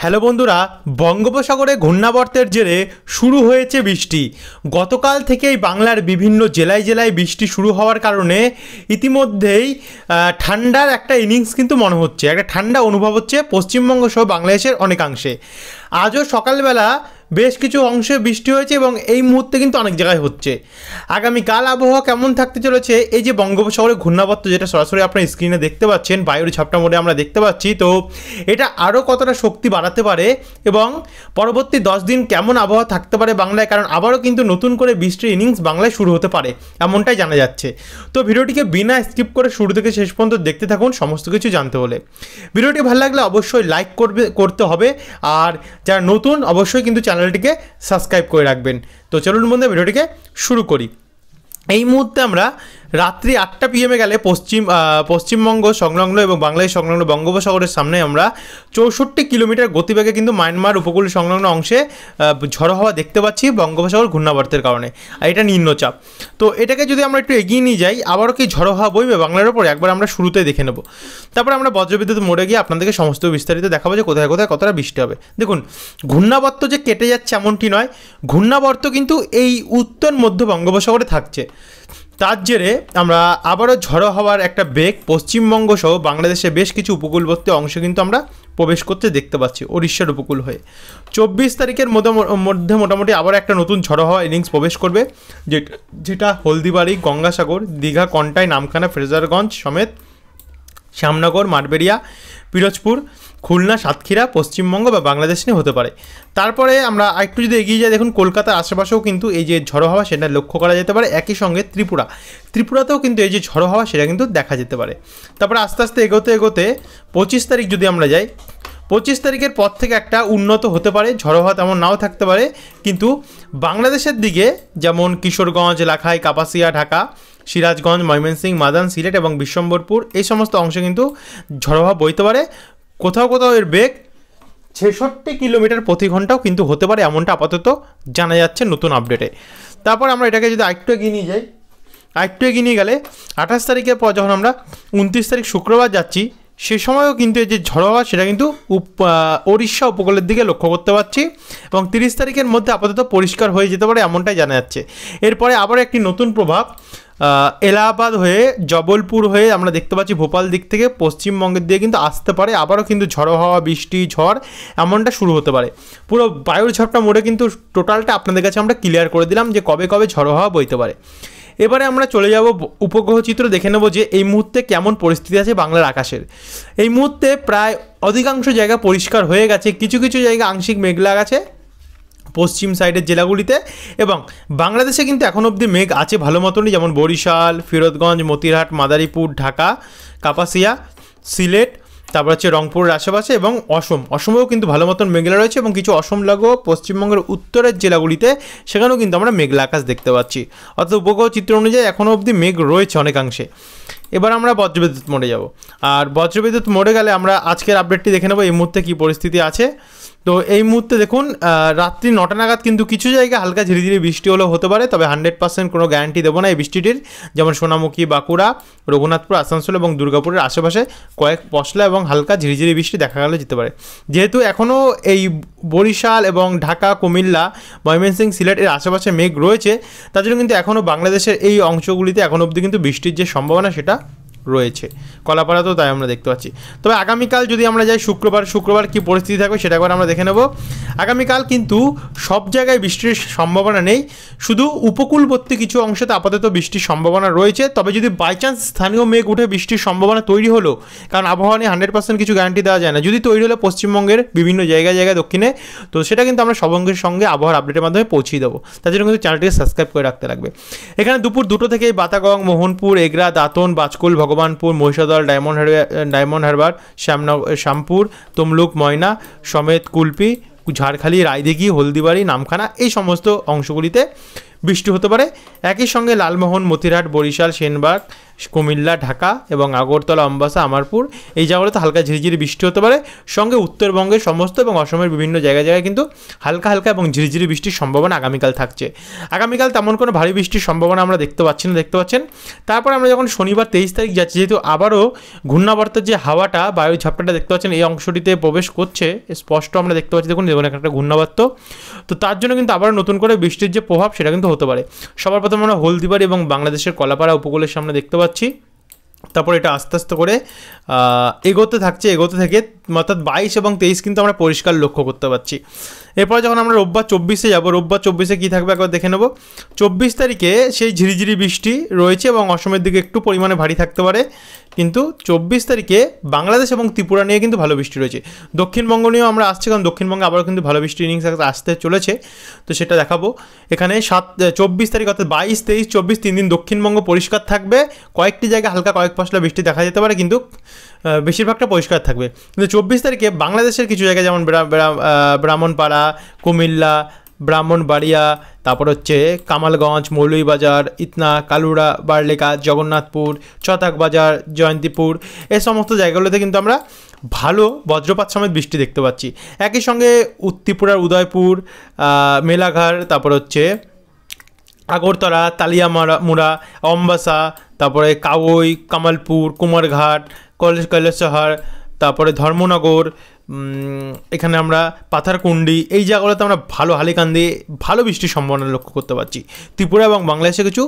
Hello বন্ধুরা, বঙ্গোপসাগরে ঘূর্ণাবর্তের জেরে শুরু হয়েছে বৃষ্টি। গতকাল থেকেই বাংলার বিভিন্ন জেলায় জেলায় বৃষ্টি শুরু হওয়ার কারণে ইতিমধ্যেই ঠান্ডার একটা ইনিংস কিন্তু মনে হচ্ছে, একটা ঠান্ডা অনুভব হচ্ছে পশ্চিমবঙ্গ সহ বাংলাদেশের অনেকাংশে। আজও সকালবেলা বেশ কিছু অংশে বৃষ্টি হয়েছে এবং এই মুহূর্তে কিন্তু অনেক জায়গায় হচ্ছে। আগামীকাল আবহাওয়া কেমন থাকতে চলেছে, এই যে বঙ্গোপসাগরে ঘূর্ণাবর্ত যেটা সরাসরি আপনার স্ক্রিনে দেখতে পাচ্ছেন, বায়ুর ঝাপটা মোড়ে আমরা দেখতে পাচ্ছি, তো এটা আরও কতটা শক্তি বাড়াতে পারে এবং পরবর্তী 10 দিন কেমন আবহাওয়া থাকতে পারে বাংলায়, কারণ আবারও কিন্তু নতুন করে বৃষ্টির ইনিংস বাংলায় শুরু হতে পারে এমনটাই জানা যাচ্ছে। তো ভিডিওটিকে বিনা স্কিপ করে শুরু থেকে শেষ পর্যন্ত দেখতে থাকুন সমস্ত কিছু জানতে হলে। ভিডিওটি ভালো লাগলে অবশ্যই লাইক করতে হবে, আর যারা নতুন অবশ্যই কিন্তু চ্যানেলটিকে সাবস্ক্রাইব করে রাখবেন। তো চলুন বন্ধু ভিডিওটিকে শুরু করি। এই মুহূর্তে আমরা রাত্রি 8টা PM গেলে পশ্চিমবঙ্গ সংলগ্ন এবং বাংলাদেশ সংলগ্ন বঙ্গোপসাগরের সামনে আমরা 64 কিলোমিটার গতিবেগে কিন্তু মায়ানমার উপকূল সংলগ্ন অংশে ঝড়ো হাওয়া দেখতে পাচ্ছি বঙ্গোপসাগর ঘূর্ণাবর্তের কারণে, আর এটা নিম্নচাপ। তো এটাকে যদি আমরা একটু এগিয়ে নিয়ে যাই, আবারও কি ঝড়ো হাওয়া বইবে বাংলার ওপরে, একবার আমরা শুরুতে দেখে নেব। তারপর আমরা বজ্রবিদ্যুৎ মোড়ে গিয়ে আপনাদেরকে সমস্ত বিস্তারিত দেখাবো যে কোথায় কোথায় কতটা বৃষ্টি হবে। দেখুন, ঘূর্ণাবর্ত যে কেটে যাচ্ছে এমনটি নয়, ঘূর্ণাবর্ত কিন্তু এই উত্তর মধ্য বঙ্গোপসাগরে থাকছে। তার জেরে আমরা আবারও ঝড়ো হওয়ার একটা বেগ পশ্চিমবঙ্গ সহ বাংলাদেশের বেশ কিছু উপকূলবর্তী অংশে কিন্তু আমরা প্রবেশ করতে দেখতে পাচ্ছি উড়িষ্যার উপকূল হয়ে। 24 তারিখের মধ্যে মোটামুটি আবার একটা নতুন ঝড়ো হওয়া ইনিংস প্রবেশ করবে, যেটা হলদিবাড়ি, গঙ্গাসাগর, দীঘা, কন্টাই, নামখানা, ফ্রেজারগঞ্জ সমেত শ্যামনগর, মাঠবেড়িয়া, পিরোজপুর, খুলনা, সাতক্ষীরা, পশ্চিমবঙ্গ বা বাংলাদেশ নিয়ে হতে পারে। তারপরে আমরা একটু যদি এগিয়ে যাই, দেখুন কলকাতার আশেপাশেও কিন্তু এই যে ঝড়ো হাওয়া সেটা লক্ষ্য করা যেতে পারে। একই সঙ্গে ত্রিপুরাতেও কিন্তু এই যে ঝড়ো হাওয়া সেটা কিন্তু দেখা যেতে পারে। তারপরে আস্তে আস্তে এগোতে 25 তারিখ যদি আমরা যাই, 25 তারিখের পর থেকে একটা উন্নত হতে পারে, ঝড়ো হাওয়া তেমন নাও থাকতে পারে, কিন্তু বাংলাদেশের দিকে যেমন কিশোরগঞ্জ, লাখাই, কাপাসিয়া, ঢাকা, সিরাজগঞ্জ, ময়মনসিংহ, মাদান, সিলেট এবং বিশ্বম্বরপুর এই সমস্ত অংশে কিন্তু ঝড়ো হাওয়া বইতে পারে। কোথাও কোথাও এর বেগ 66 কিলোমিটার প্রতি ঘন্টাও কিন্তু হতে পারে, এমনটা আপাতত জানা যাচ্ছে নতুন আপডেটে। তারপর আমরা এটাকে যদি আরেকটু এগিয়ে নিয়ে যাই, আরেকটু এগিয়ে নিয়ে গেলে 28 তারিখের পর যখন আমরা 29 তারিখ শুক্রবার যাচ্ছি, সে সময়ও কিন্তু এই যে ঝড়ো হাওয়া সেটা কিন্তু ওড়িশা উপকূলের দিকে লক্ষ্য করতে পারছি এবং 30 তারিখের মধ্যে আপাতত পরিষ্কার হয়ে যেতে পারে এমনটাই জানা যাচ্ছে। এরপরে আবার একটি নতুন প্রভাব এলাহাবাদ হয়ে, জবলপুর হয়ে আমরা দেখতে পাচ্ছি ভোপাল দিক থেকে পশ্চিমবঙ্গের দিকে কিন্তু আসতে পারে, আবারও কিন্তু ঝড়ো হাওয়া, বৃষ্টি, ঝড় এমনটা শুরু হতে পারে। পুরো বায়ুর ঝড়টা মোড়ে কিন্তু টোটালটা আপনাদের কাছে আমরা ক্লিয়ার করে দিলাম যে কবে কবে ঝড়ো হাওয়া বইতে পারে। এবারে আমরা চলে যাব উপগ্রহ চিত্র দেখে নেব যে এই মুহূর্তে কেমন পরিস্থিতি আছে বাংলার আকাশের। এই মুহূর্তে প্রায় অধিকাংশ জায়গা পরিষ্কার হয়ে গেছে, কিছু কিছু জায়গা আংশিক মেঘলা গেছে পশ্চিম সাইডের জেলাগুলিতে, এবং বাংলাদেশে কিন্তু এখন অবধি মেঘ আছে ভালো মতনই, যেমন বরিশাল, ফিরোজগঞ্জ, মতিরহাট, মাদারীপুর, ঢাকা, কাপাসিয়া, সিলেট, তারপর হচ্ছে রংপুরের আশেপাশে এবং অসমেও কিন্তু ভালো মতন মেঘলা রয়েছে, এবং কিছু অসম লাগো পশ্চিমবঙ্গের উত্তরের জেলাগুলিতে সেখানেও কিন্তু আমরা মেঘলা আকাশ দেখতে পাচ্ছি। অর্থাৎ উপগ্রহ চিত্র অনুযায়ী এখনও অবধি মেঘ রয়েছে অনেকাংশে। এবার আমরা বজ্রবিদ্যুৎ মোড়ে যাব, আর বজ্রবিদ্যুৎ মোড়ে গেলে আমরা আজকের আপডেটটি দেখে নেব এই মুহূর্তে কী পরিস্থিতি আছে। তো এই মুহূর্তে দেখুন রাত্রি 9টা নাগাদ কিন্তু কিছু জায়গায় হালকা ঝিরিঝিরি বৃষ্টি হলেও হতে পারে, তবে 100% কোনো গ্যারান্টি দেবো না এই বৃষ্টিটির। যেমন সোনামুখী, বাঁকুড়া, রঘুনাথপুর, আসানসোল এবং দুর্গাপুরের আশেপাশে কয়েক পশলা এবং হালকা ঝিরিঝিরি বৃষ্টি দেখা গেলে যেতে পারে। যেহেতু এখনও এই বরিশাল এবং ঢাকা, কুমিল্লা, ময়মনসিংহ, সিলেট এর আশেপাশে মেঘ রয়েছে, তার জন্য কিন্তু এখনও বাংলাদেশের এই অংশগুলিতে এখন অবধি কিন্তু বৃষ্টির যে সম্ভাবনা সেটা রয়েছে। কলাপাড়াতেও তাই আমরা দেখতে পাচ্ছি। তবে আগামীকাল যদি আমরা যাই শুক্রবার কী পরিস্থিতি থাকবে সেটা একবার আমরা দেখে নেব। আগামীকাল কিন্তু সব জায়গায় বৃষ্টির সম্ভাবনা নেই, শুধু উপকূলবর্তী কিছু অংশতে আপাতত বৃষ্টির সম্ভাবনা রয়েছে। তবে যদি বাই চান্স স্থানীয় মেঘ উঠে বৃষ্টির সম্ভাবনা তৈরি হলো, কারণ আবহাওয়া নিয়ে 100% কিছু গ্যারান্টি দেওয়া যায় না, যদি তৈরি হলো পশ্চিমবঙ্গের বিভিন্ন জায়গায় দক্ষিণে, তো সেটা কিন্তু আমরা সঙ্গে সঙ্গে আবহাওয়ার আপডেটের মাধ্যমে পৌঁছিয়ে দেবো। তার জন্য কিন্তু চ্যানেলটিকে সাবস্ক্রাইব করে রাখতে লাগবে। এখানে দুপুর 2টো থেকেই বাতাগং, মোহনপুর, এগরা, দাঁতন, বাজকুল, ভগবানপুর, মহিষাদল, ডায়মন্ড হারবার, শ্যামপুর, তমলুক, ময়না সমেত কুলপি, ঝাড়খালি, রায়দিঘি, হলদিবাড়ি, নামখানা এই সমস্ত অংশগুলিতে বৃষ্টি হতে পারে। একই সঙ্গে লালমোহন, মতিরহাট, বরিশাল, সেনবাগ, কুমিল্লা, ঢাকা এবং আগরতলা, অম্বাসা, আমারপুর এই জায়গাগুলোতে হালকা ঝিরিঝিরি বৃষ্টি হতে পারে। সঙ্গে উত্তরবঙ্গের সমস্ত এবং অসমের বিভিন্ন জায়গায় জায়গায় কিন্তু হালকা হালকা এবং ঝিরিঝিরি বৃষ্টির সম্ভাবনা আগামীকাল থাকছে। আগামীকাল তেমন কোনো ভারী বৃষ্টির সম্ভাবনা আমরা দেখতে পাচ্ছেন। তারপর আমরা যখন শনিবার 23 তারিখ যাচ্ছি, যেহেতু আবারও ঘূর্ণাবর্তের যে হাওয়াটা, বায়ু ঝাপটাটা দেখতে পাচ্ছেন এই অংশটিতে প্রবেশ করছে, স্পষ্ট আমরা দেখতে পাচ্ছি। দেখুন একটা ঘূর্ণাবর্ত, তো তার জন্য কিন্তু আবারও নতুন করে বৃষ্টির যে প্রভাব সেটা কিন্তু হতে পারে। সবার প্রথমে আমরা হলদিবাড়ি এবং বাংলাদেশের কলাপাড়া উপকূলের সামনে দেখতে পাচ্ছি। তারপর এটা আস্তে আস্তে করে এগোতে থেকে অর্থাৎ 22 এবং 23 কিন্তু আমরা পরিষ্কার লক্ষ্য করতে পারছি। এরপর যখন আমরা রোববার 24-এ যাবো, রোববার 24-এ কী থাকবে একবার দেখে নেব। 24 তারিখে সেই ঝিরিঝিরি বৃষ্টি রয়েছে এবং অসমের দিকে একটু পরিমাণে ভারী থাকতে পারে, কিন্তু 24 তারিখে বাংলাদেশ এবং ত্রিপুরা নিয়ে কিন্তু ভালো বৃষ্টি রয়েছে। দক্ষিণবঙ্গ নিয়েও আমরা আসছি, কারণ দক্ষিণবঙ্গে আবারও কিন্তু ভালো বৃষ্টির ইনিংস আসতে চলেছে, তো সেটা দেখাবো। এখানে 24 তারিখ অর্থাৎ 22, 23, 24 3 দিন দক্ষিণবঙ্গ পরিষ্কার থাকবে। কয়েকটি জায়গায় হালকা কয়েক পশলা বৃষ্টি দেখা যেতে পারে, কিন্তু বেশিরভাগটা পরিষ্কার থাকবে। কিন্তু 24 তারিখে বাংলাদেশের কিছু জায়গায় যেমন ব্রাহ্মণপাড়া, কুমিল্লা, ব্রাহ্মণবাড়িয়া, তারপর হচ্ছে কামালগঞ্জ, মৌলভীবাজার, ইতনা, কালুড়া, বারলেকা, জগন্নাথপুর, ছতাক বাজার, জয়ন্তীপুর এই সমস্ত জায়গাগুলোতে কিন্তু আমরা ভালো বজ্রপাত সমেত বৃষ্টি দেখতে পাচ্ছি। একই সঙ্গে ত্রিপুরার উদয়পুর, মেলাঘাট, তারপর হচ্ছে আগরতলা, তালিয়ামুড়া, অম্বাসা, তারপরে কাওই, কামালপুর, কুমারঘাট, কৈলাসহর, তারপরে ধর্মনগর, এখানে আমরা পাথারকুন্ডি এই জায়গাগুলোতে আমরা ভালো হালিকান্দি ভালো বৃষ্টির সম্ভাবনা লক্ষ্য করতে পারছি, ত্রিপুরা এবং বাংলাদেশের কিছু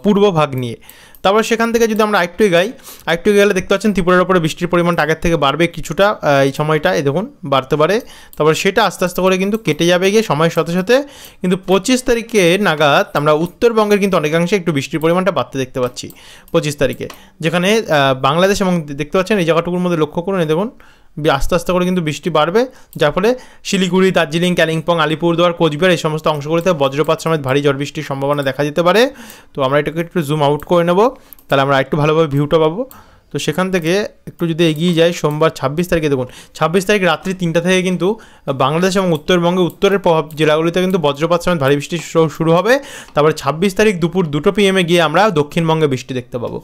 পূর্বভাগ নিয়ে। তারপর সেখান থেকে যদি আমরা আরেকটু গেলে দেখতে পাচ্ছেন ত্রিপুরার উপরে বৃষ্টির পরিমাণটা আগের থেকে বাড়বে কিছুটা, এই সময়টা দেখুন বাড়তে পারে। তারপর সেটা আস্তে আস্তে করে কিন্তু কেটে যাবে গিয়ে সময়ের সাথে সাথে, কিন্তু 25 তারিখে নাগাদ আমরা উত্তরবঙ্গের কিন্তু অনেকাংশে একটু বৃষ্টির পরিমাণটা বাড়তে দেখতে পাচ্ছি 25 তারিখে, যেখানে বাংলাদেশ এবং দেখতে পাচ্ছেন এই জায়গাটুকুর মধ্যে লক্ষ্য করুন, দেখুন আস্তে আস্তে করে কিন্তু বৃষ্টি বাড়বে, যার ফলে শিলিগুড়ি, দার্জিলিং, কালিম্পং, আলিপুরদুয়ার, কোচবিহার এই সমস্ত অংশগুলিতে বজ্রপাত সমেত ভারী ঝড় বৃষ্টির সম্ভাবনা দেখা যেতে পারে। তো আমরা এটাকে একটু জুম আউট করে নেব, তাহলে আমরা একটু ভালোভাবে ভিউটা পাবো। তো সেখান থেকে একটু যদি এগিয়ে যাই, সোমবার 26 তারিখে দেখুন 26 তারিখ রাত্রি 3টা থেকে কিন্তু বাংলাদেশ এবং উত্তরবঙ্গে উত্তরের প্রভাব জেলাগুলিতে কিন্তু বজ্রপাত সমেত ভারী বৃষ্টি শুরু হবে। তারপরে 26 তারিখ দুপুর 2 PM গিয়ে আমরা দক্ষিণবঙ্গে বৃষ্টি দেখতে পাবো,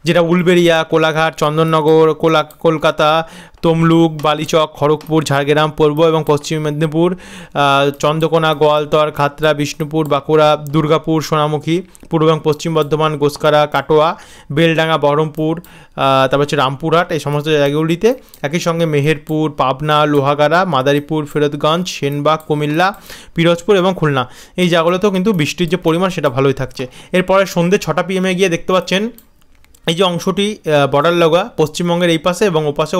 যেটা উলবেড়িয়া, কোলাঘাট, চন্দননগর, কলকাতা, তমলুক, বালিচক, খড়গপুর, ঝাড়গ্রাম, পূর্ব এবং পশ্চিম মেদিনীপুর, চন্দ্রকোনা, গোয়ালতর, খাতড়া, বিষ্ণুপুর, বাঁকুড়া, দুর্গাপুর, সোনামুখী, পূর্ব এবং পশ্চিম বর্ধমান, গোসকারা, কাটোয়া, বেলডাঙ্গা, বহরমপুর, তারপর হচ্ছে রামপুরহাট এই সমস্ত জায়গাগুলিতে। একই সঙ্গে মেহেরপুর, পাবনা, লোহাগাড়া, মাদারীপুর, ফেরতগঞ্জ, সেনবাগ, কুমিল্লা, পিরোজপুর এবং খুলনা এই জায়গাগুলোতেও কিন্তু বৃষ্টির যে পরিমাণ সেটা ভালোই থাকছে। এরপরে সন্ধ্যে 6টা PM গিয়ে দেখতে পাচ্ছেন এই যে অংশটি বর্ডার লাগা পশ্চিমবঙ্গের এই পাশে এবং ও পাশে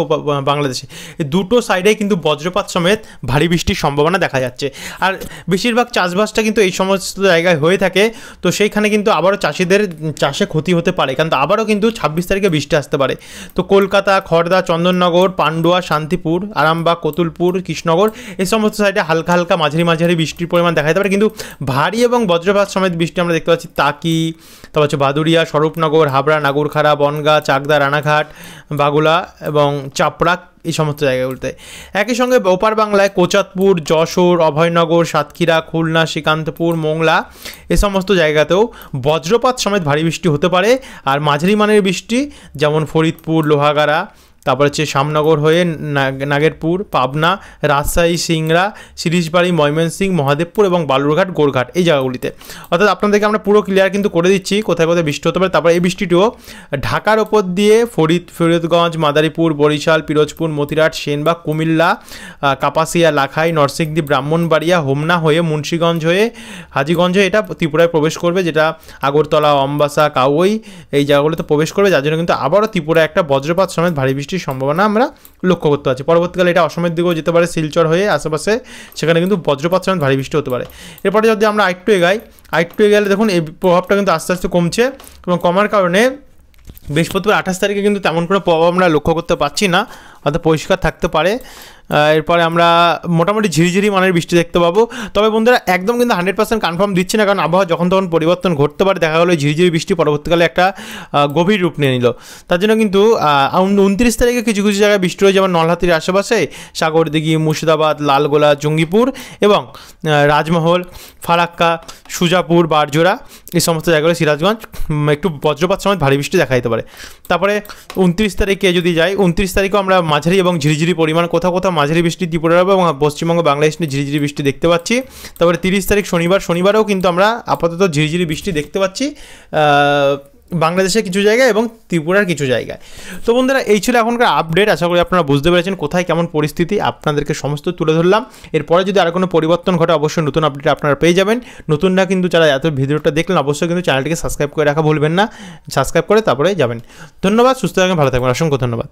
বাংলাদেশে, এই দুটো সাইডে কিন্তু বজ্রপাত সমেত ভারী বৃষ্টির সম্ভাবনা দেখা যাচ্ছে। আর বেশিরভাগ চাষবাসটা কিন্তু এই সমস্ত জায়গায় হয়ে থাকে, তো সেইখানে কিন্তু আবারও চাষিদের চাষে ক্ষতি হতে পারে, কারণ আবারও কিন্তু 26 তারিখে বৃষ্টি আসতে পারে। তো কলকাতা, খড়দা, চন্দননগর, পান্ডুয়া, শান্তিপুর, আরামবাগ, কতুলপুর, কৃষ্ণনগর এই সমস্ত সাইডে হালকা হালকা মাঝারি বৃষ্টির পরিমাণ দেখা যেতে পারে, কিন্তু ভারী এবং বজ্রপাত সমেত বৃষ্টি আমরা দেখতে পাচ্ছি তাকি, তারপর হচ্ছে বাদুড়িয়া, স্বরূপনগর, হাবড়া, নাগরখাড়া, বনগাঁ, চাকদা, রানাঘাট, বাগুলা এবং চাপড়া এই সমস্ত জায়গাগুলোতে। একই সঙ্গে ওপার বাংলায় কোচাতপুর, যশোর, অভয়নগর, সাতক্ষীরা, খুলনা, শ্রীকান্তপুর, মোংলা এই সমস্ত জায়গাতেও বজ্রপাত সমেত ভারী বৃষ্টি হতে পারে। আর মাঝারি মানের বৃষ্টি যেমন ফরিদপুর, লোহাগাড়া, তারপর হচ্ছে শ্যামনগর হয়ে নাগেরপুর, পাবনা, রাজশাহী, সিংড়া, শিরিশবাড়ি, ময়মনসিংহ, মহাদেবপুর এবং বালুরঘাট, গোরঘাট এই জায়গাগুলিতে। অর্থাৎ আপনাদেরকে আমরা পুরো ক্লিয়ার কিন্তু করে দিচ্ছি কোথায় কোথায় বৃষ্টি হতে পারে। তারপর এই বৃষ্টিটিও ঢাকার ওপর দিয়ে ফরিদগঞ্জ, মাদারীপুর, বরিশাল, পিরোজপুর, মতিরাট, সেনবাগ, কুমিল্লা, কাপাসিয়া, লাখাই, নরসিংদী, ব্রাহ্মণবাড়িয়া, হোমনা হয়ে মুন্সীগঞ্জ হয়ে হাজীগঞ্জ হয়ে এটা ত্রিপুরায় প্রবেশ করবে, যেটা আগরতলা, অম্বাসা, কাওই এই জায়গাগুলোতে প্রবেশ করবে, যার জন্য কিন্তু আবারও ত্রিপুরায় একটা বজ্রপাত সমেত ভারী বৃষ্টির সম্ভাবনা আমরা লক্ষ্য করতে পারছি। পরবর্তীকালে এটা অসমের দিকেও যেতে পারে, শিলচর হয়ে আশেপাশে, সেখানে কিন্তু বজ্রপাত সমেত ভারী বৃষ্টি হতে পারে। এরপরে যদি আমরা আরেকটু এগালে দেখুন এই প্রভাবটা কিন্তু আস্তে আস্তে কমছে, এবং কমার কারণে বৃহস্পতিবার 28 তারিখে কিন্তু তেমন কোনো প্রভাব আমরা লক্ষ্য করতে পারছি না, অর্থাৎ পরিষ্কার থাকতে পারে। এরপরে আমরা মোটামুটি ঝিরিঝিরি মানের বৃষ্টি দেখতে পাবো। তবে বন্ধুরা একদম কিন্তু 100% কনফার্ম দিচ্ছি না, কারণ আবহাওয়া যখন তখন পরিবর্তন ঘটতে পারে। দেখা গেলো ঝিরিঝিরি বৃষ্টি পরবর্তীকালে একটা গভীর রূপ নিয়ে নিল। তার জন্য কিন্তু 29 তারিখে কিছু কিছু জায়গায় বৃষ্টি হয়ে, যেমন নলহাটির আশেপাশে, সাগরদিঘি, মুর্শিদাবাদ, লালগোলা, জঙ্গিপুর এবং রাজমহল, ফারাক্কা, সুজাপুর, বারজোড়া, এই সমস্ত জায়গায়, সিরাজগঞ্জ একটু বজ্রপাত সমেত ভারী বৃষ্টি দেখা দিতে পারে। তারপরে 29 তারিখে যদি যাই, 29 তারিখেও আমরা মাঝারি এবং ঝিরিঝিরি পরিমাণ, কোথাও কোথাও মাঝারি বৃষ্টি ত্রিপুরা এবং পশ্চিমবঙ্গ বাংলাদেশ নিয়ে ঝিরিঝিরি বৃষ্টি দেখতে পাচ্ছি। তারপরে 30 তারিখ শনিবারেও কিন্তু আমরা আপাতত ঝিরিঝিরি বৃষ্টি দেখতে পাচ্ছি বাংলাদেশের কিছু জায়গায় এবং ত্রিপুরার কিছু জায়গায়। তো বন্ধুরা এই ছিল এখনকার আপডেট। আশা করি আপনারা বুঝতে পেরেছেন কোথায় কেমন পরিস্থিতি, আপনাদেরকে সমস্ত তুলে ধরলাম। এরপরে যদি আর কোনো পরিবর্তন ঘটে অবশ্যই নতুন আপডেট আপনারা পেয়ে যাবেন। নতুনরা কিন্তু যারা এত ভিডিওটা দেখলেন অবশ্যই কিন্তু চ্যানেলটিকে সাবস্ক্রাইব করে রাখা ভুলবেন না, সাবস্ক্রাইব করে তারপরে যাবেন। ধন্যবাদ, সুস্থ থাকবেন, ভালো থাকবেন, অসংখ্য ধন্যবাদ।